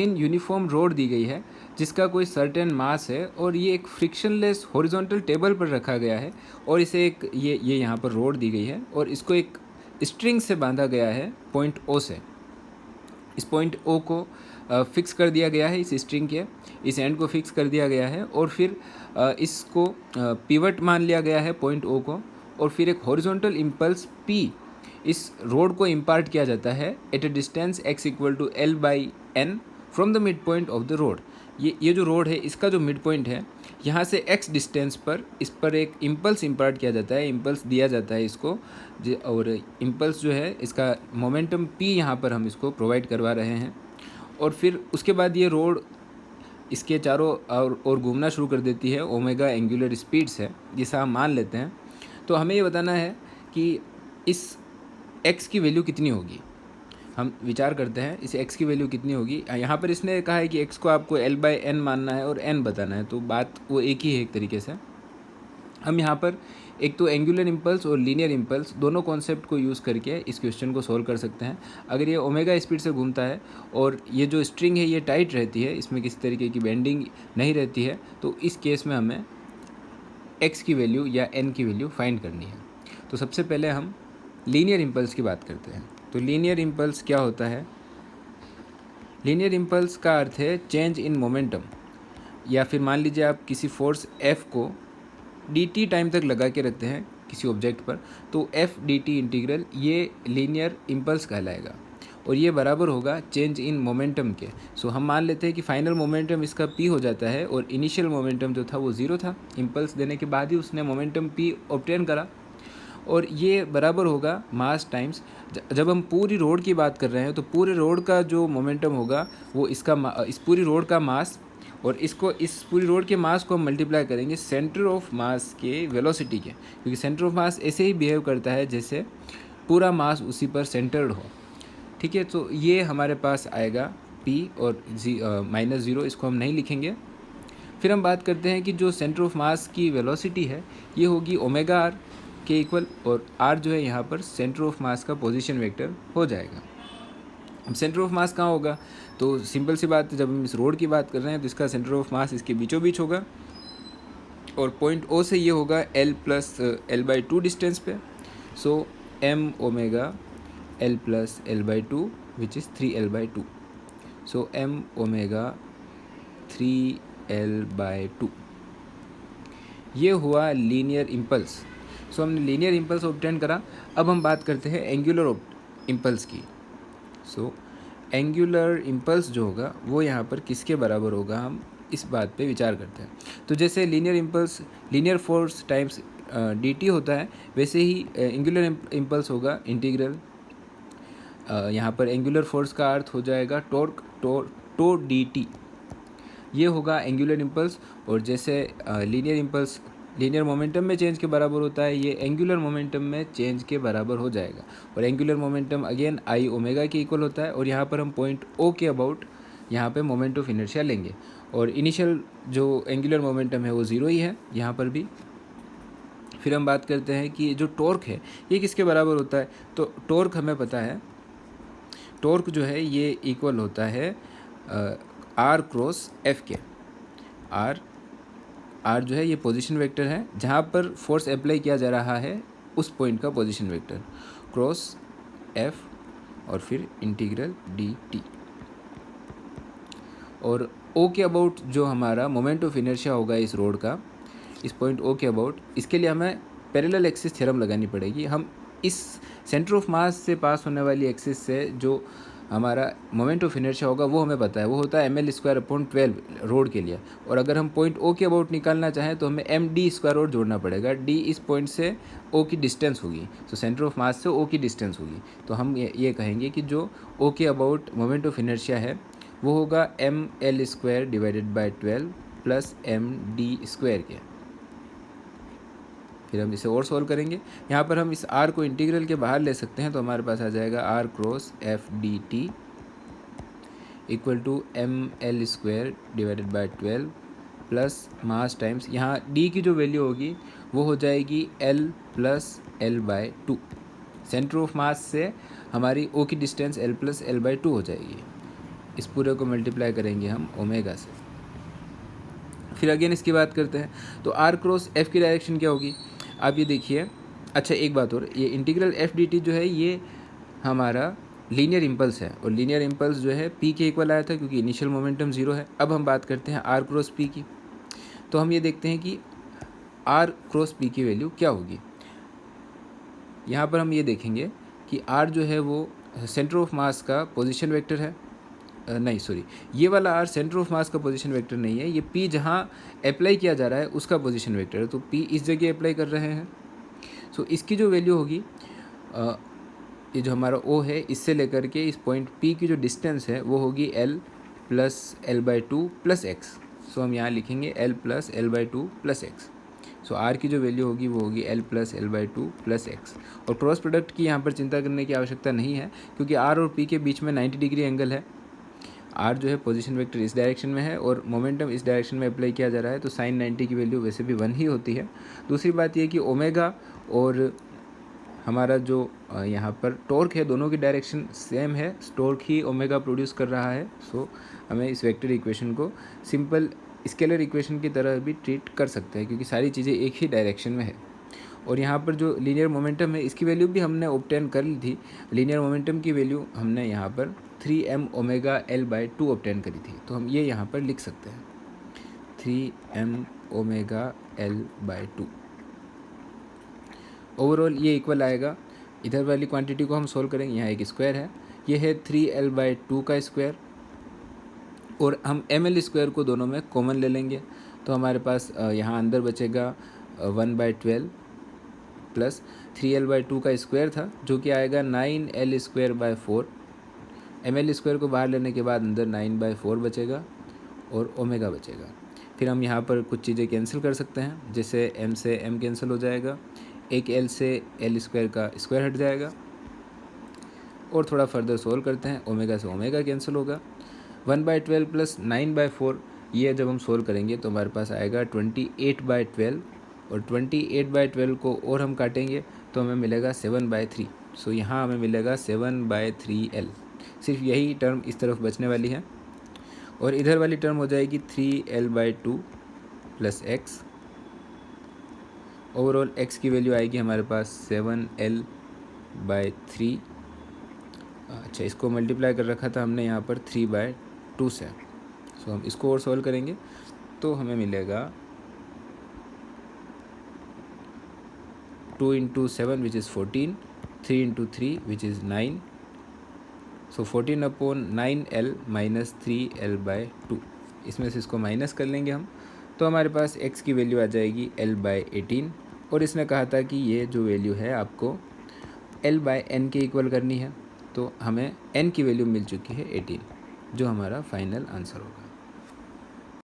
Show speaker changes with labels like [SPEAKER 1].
[SPEAKER 1] In uniform road दी गई है जिसका कोई सर्टेन मास है और ये एक फ्रिक्शनलेस हॉरिजॉन्टल टेबल पर रखा गया है और इसे एक ये यहाँ पर रोड दी गई है और इसको एक स्ट्रिंग से बांधा गया है पॉइंट ओ से। इस पॉइंट ओ को फिक्स कर दिया गया है, इस स्ट्रिंग के इस एंड को फिक्स कर दिया गया है और फिर इसको पिवट मान लिया गया है पॉइंट ओ को और फिर एक हॉरिजॉन्टल इम्पल्स पी इस रोड को इम्पार्ट किया जाता है at a distance x equal to L by N from the mid point of the rod. ये जो रोड है इसका जो मिड पॉइंट है यहाँ से x डिस्टेंस पर इस पर एक इम्पल्स इम्पार्ट किया जाता है, इम्पल्स दिया जाता है इसको और इम्पल्स जो है इसका मोमेंटम p यहाँ पर हम इसको प्रोवाइड करवा रहे हैं और फिर उसके बाद ये रोड इसके चारों और घूमना शुरू कर देती है। ओमेगा एंगुलर स्पीड्स है जिसे हम मान लेते हैं। तो हमें ये बताना है कि इस x की वैल्यू कितनी होगी। हम विचार करते हैं इस x की वैल्यू कितनी होगी। यहाँ पर इसने कहा है कि x को आपको l बाई n मानना है और n बताना है, तो बात वो एक ही है एक तरीके से। हम यहाँ पर एक तो एंगुलर इम्पल्स और लीनियर इम्पल्स दोनों कॉन्सेप्ट को यूज़ करके इस क्वेश्चन को सोल्व कर सकते हैं। अगर ये ओमेगा स्पीड से घूमता है और ये जो स्ट्रिंग है ये टाइट रहती है, इसमें किसी तरीके की बेंडिंग नहीं रहती है, तो इस केस में हमें x की वैल्यू या n की वैल्यू फाइंड करनी है। तो सबसे पहले हम लीनियर इम्पल्स की बात करते हैं। तो लीनियर इम्पल्स क्या होता है? लीनियर इम्पल्स का अर्थ है चेंज इन मोमेंटम, या फिर मान लीजिए आप किसी फोर्स f को dt टाइम तक लगा के रखते हैं किसी ऑब्जेक्ट पर, तो f dt इंटीग्रल ये लीनियर इम्पल्स कहलाएगा और ये बराबर होगा चेंज इन मोमेंटम के। सो हम मान लेते हैं कि फाइनल मोमेंटम इसका p हो जाता है और इनिशियल मोमेंटम जो था वो 0 था। इम्पल्स देने के बाद ही उसने मोमेंटम p ऑब्टेन करा और ये बराबर होगा मास टाइम्स। जब हम पूरी रोड की बात कर रहे हैं तो पूरे रोड का जो मोमेंटम होगा वो इस पूरी रोड का मास और इस पूरी रोड के मास को हम मल्टीप्लाई करेंगे सेंटर ऑफ मास के वेलोसिटी के, क्योंकि सेंटर ऑफ मास ऐसे ही बिहेव करता है जैसे पूरा मास उसी पर सेंटर्ड हो। ठीक है, तो ये हमारे पास आएगा p और -0, इसको हम नहीं लिखेंगे। फिर हम बात करते हैं कि जो सेंटर ऑफ मास की वेलोसिटी है ये होगी ओमेगा r के इक्वल, और r जो है यहाँ पर सेंटर ऑफ मास का पोजीशन वेक्टर हो जाएगा। अब सेंटर ऑफ मास कहाँ होगा? तो सिंपल सी बात है, जब हम इस रोड की बात कर रहे हैं तो इसका सेंटर ऑफ मास इसके बीचों बीच होगा और पॉइंट ओ से ये होगा l plus L by to distance पे। सो m omega l plus L by to which is 3l by two. So m omega 3l by two, ये हुआ लीनियर इम्पल्स। सो हमने लीनियर इम्पल्स ऑब्टेन करा। अब हम बात करते हैं एंगुलर इम्पल्स की। सो एंगुलर इम्पल्स जो होगा वो यहाँ पर किसके बराबर होगा, हम इस बात पे विचार करते हैं। तो जैसे linear impulse linear force times dt होता है, वैसे ही एंगुलर इम्पल्स होगा इंटीग्रल। यहाँ पर एंगुलर फोर्स का अर्थ हो जाएगा टॉर्क, टो dt, ये होगा एंगुलर इम्पल्स। और जैसे लीनियर इम्पल्स लीनियर मोमेंटम में चेंज के बराबर होता है, ये एंगुलर मोमेंटम में चेंज के बराबर हो जाएगा। और angular momentum again I omega के इक्वल होता है और यहाँ पर हम पॉइंट ओ के अबाउट यहाँ पे मोमेंट ऑफ इनर्शिया लेंगे और इनिशियल जो एंगुलर मोमेंटम है वो 0 ही है यहाँ पर भी। फिर हम बात करते हैं कि जो टॉर्क है ये किसके बराबर होता है। तो टॉर्क हमें पता है, टॉर्क जो है ये इक्वल होता है r क्रॉस f के। r जो है ये पोजीशन वेक्टर है, जहाँ पर फोर्स अप्लाई किया जा रहा है उस पॉइंट का पोजीशन वेक्टर क्रॉस f और फिर इंटीग्रल dt। और o के अबाउट जो हमारा मोमेंट ऑफ इनर्शिया होगा इस रोड का, इस पॉइंट o के अबाउट, इसके लिए हमें पैरेलल एक्सिस थ्योरम लगानी पड़ेगी। हम इस सेंटर ऑफ मास से पास होने वाली एक्सिस से जो हमारा मोमेंट ऑफ इनर्शिया होगा वो हमें पता है, वो होता है ml²/12 रोड के लिए। और अगर हम पॉइंट ओ के अबाउट निकालना चाहें तो हमें md² और जोड़ना पड़ेगा। d इस पॉइंट से ओ की डिस्टेंस होगी, तो सेंटर ऑफ मास से ओ की डिस्टेंस होगी। तो हम ये कहेंगे कि जो ओ के अबाउट मोमेंट ऑफ इनर्शिया है वो होगा ml²/12 प्लस md² के। फिर हम इसे और सॉल्व करेंगे। यहाँ पर हम इस r को इंटीग्रल के बाहर ले सकते हैं, तो हमारे पास आ जाएगा r cross f dt equal to ml²/12 plus mass times यहाँ d की जो वैल्यू होगी वो हो जाएगी l plus L by to. Centre of mass से हमारी o की distance l plus L by to हो जाएगी। इस पूरे को मल्टीप्लाई करेंगे हम ओमेगा से। फिर अगेन इसकी बात करते हैं, तो आर क्रॉस एफ की डायरेक्शन क्या होगी, आप ये देखिए। अच्छा एक बात और, ये इंटीग्रल एफ डी टी जो है ये हमारा लीनियर इम्पल्स है, और लीनियर इम्पल्स जो है पी के इक्वल आया था क्योंकि इनिशियल मोमेंटम ज़ीरो है। अब हम बात करते हैं आर क्रॉस पी की, तो हम ये देखते हैं कि आर क्रॉस पी की वैल्यू क्या होगी। यहाँ पर हम ये देखेंगे कि आर जो है वो सेंटर ऑफ मास का पोजीशन वेक्टर है, नहीं सॉरी, ये वाला आर सेंटर ऑफ मास का पोजीशन वेक्टर नहीं है, ये पी जहाँ अप्लाई किया जा रहा है उसका पोजीशन वेक्टर है, तो पी इस जगह अप्लाई कर रहे हैं। सो इसकी जो वैल्यू होगी, ये जो हमारा ओ है इससे लेकर के इस पॉइंट पी की जो डिस्टेंस है वो होगी L plus L by two plus X. So हम यहाँ लिखेंगे L plus L by two plus X. So R की जो वैल्यू होगी वो होगी L plus L by two plus X. और क्रॉस प्रोडक्ट की यहाँ पर चिंता करने की आवश्यकता नहीं है क्योंकि आर और पी के बीच में 90 डिग्री एंगल है। आर जो है पोजीशन वेक्टर इस डायरेक्शन में है और मोमेंटम इस डायरेक्शन में अप्लाई किया जा रहा है, तो साइन 90 की वैल्यू वैसे भी 1 ही होती है। दूसरी बात यह कि ओमेगा और हमारा जो यहाँ पर टॉर्क है दोनों की डायरेक्शन सेम है, टॉर्क ही ओमेगा प्रोड्यूस कर रहा है। सो हमें इस वेक्टर इक्वेशन को सिंपल स्केलर इक्वेशन की तरह भी ट्रीट कर सकते हैं क्योंकि सारी चीज़ें एक ही डायरेक्शन में है। और यहाँ पर जो लीनियर मोमेंटम है इसकी वैल्यू भी हमने ऑब्टेन कर ली थी। लीनियर मोमेंटम की वैल्यू हमने यहाँ पर 3m omega L by to obtain करी थी, तो हम ये यहाँ पर लिख सकते हैं 3m omega L by to. Overall ये इक्वल आएगा, इधर वाली क्वांटिटी को हम सोल्व करेंगे, यहाँ एक स्क्वायर है, ये है 3l बाई टू का स्क्वायर, और हम ml स्क्वायर को दोनों में कॉमन ले लेंगे, तो हमारे पास यहाँ अंदर बचेगा 1/12 प्लस 3l बाई टू का स्क्वायर था जो कि आएगा 9l square by 4। ml square को बाहर लेने के बाद अंदर 9/4 बचेगा और ओमेगा बचेगा। फिर हम यहाँ पर कुछ चीज़ें कैंसिल कर सकते हैं, जैसे m से m कैंसिल हो जाएगा, एक l से l स्क्वायर का स्क्वायर हट जाएगा, और थोड़ा फर्दर सोल्व करते हैं, ओमेगा से ओमेगा कैंसिल होगा। 1/12 प्लस 9/4 ये जब हम सोल्व करेंगे तो हमारे पास आएगा 28/12, और 28/12 को और हम काटेंगे तो हमें मिलेगा 7/3। सो यहाँ हमें मिलेगा 7/3l। सिर्फ यही टर्म इस तरफ बचने वाली है, और इधर वाली टर्म हो जाएगी 3l by two plus x. Overall x की वैल्यू आएगी हमारे पास 7l बाई 3। अच्छा इसको मल्टीप्लाई कर रखा था हमने यहाँ पर 3/2 से। सो हम इसको और सॉल्व करेंगे तो हमें मिलेगा 2 into 7 which is 14, 3 into 3 which is 9। So 14/9l minus 3l by two, इसमें से इसको माइनस कर लेंगे हम, तो हमारे पास x की वैल्यू आ जाएगी l बाई 18। और इसने कहा था कि ये जो वैल्यू है आपको l बाई n के इक्वल करनी है, तो हमें n की वैल्यू मिल चुकी है 18, जो हमारा फाइनल आंसर होगा।